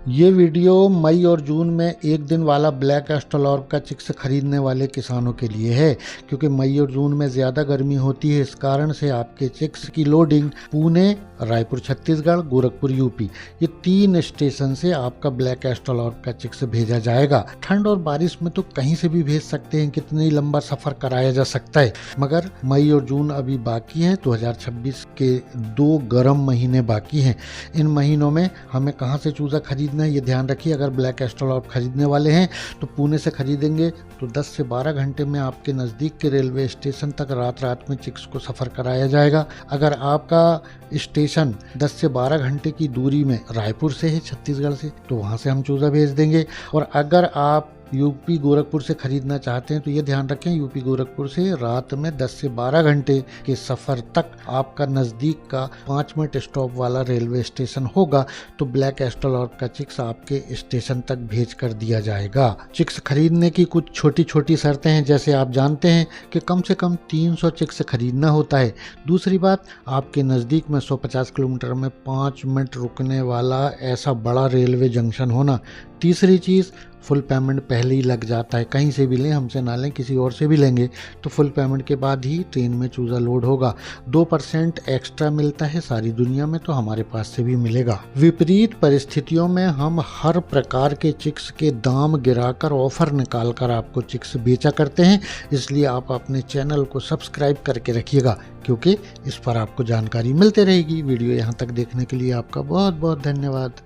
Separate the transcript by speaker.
Speaker 1: ये वीडियो मई और जून में एक दिन वाला ब्लैक एस्ट्रोलॉर्प का चिक्स खरीदने वाले किसानों के लिए है, क्योंकि मई और जून में ज़्यादा गर्मी होती है। इस कारण से आपके चिक्स की लोडिंग पुणे, रायपुर छत्तीसगढ़, गोरखपुर यूपी, ये 3 स्टेशन से आपका ब्लैक एस्ट्रोलॉर्प का चिक्स भेजा जाएगा। ठंड और बारिश में तो कहीं से भी भेज सकते हैं, कितनी लंबा सफ़र कराया जा सकता है, मगर मई और जून अभी बाकी हैं। 2026 के 2 गर्म महीने बाकी हैं। इन महीनों में हमें कहाँ से चूज़ा खरीदना है ये ध्यान रखिए। अगर ब्लैक एस्ट्रोलॉर्प खरीदने वाले हैं तो पुणे से खरीदेंगे तो 10 से 12 घंटे में आपके नज़दीक के रेलवे स्टेशन तक रात में चिक्स को सफ़र कराया जाएगा। अगर आपका स्टेशन 10 से 12 घंटे की दूरी में रायपुर से है, छत्तीसगढ़ से, तो वहाँ से हम चूज़ा भेज देंगे। और अगर आप यूपी गोरखपुर से खरीदना चाहते हैं तो ये ध्यान रखें, यूपी गोरखपुर से रात में 10 से 12 घंटे के सफ़र तक आपका नज़दीक का 5 मिनट स्टॉप वाला रेलवे स्टेशन होगा तो ब्लैक एस्ट्रोलॉर्प का चिक्स आपके स्टेशन तक भेज कर दिया जाएगा। चिक्स खरीदने की कुछ छोटी छोटी शर्तें हैं, जैसे आप जानते हैं कि कम से कम 300 चिक्स खरीदना होता है। दूसरी बात, आपके नज़दीक में 150 किलोमीटर में 5 मिनट रुकने वाला ऐसा बड़ा रेलवे जंक्शन होना। तीसरी चीज़, फुल पेमेंट पहले ही लग जाता है। कहीं से भी लें, हमसे ना लें, किसी और से भी लेंगे तो फुल पेमेंट के बाद ही ट्रेन में चूज़ा लोड होगा। 2% एक्स्ट्रा मिलता है सारी दुनिया में, तो हमारे पास से भी मिलेगा। विपरीत परिस्थितियों में हम हर प्रकार के चिक्स के दाम गिराकर ऑफर निकालकर आपको चिक्स बेचा करते हैं, इसलिए आप अपने चैनल को सब्सक्राइब करके रखिएगा, क्योंकि इस पर आपको जानकारी मिलते रहेगी। वीडियो यहाँ तक देखने के लिए आपका बहुत बहुत धन्यवाद।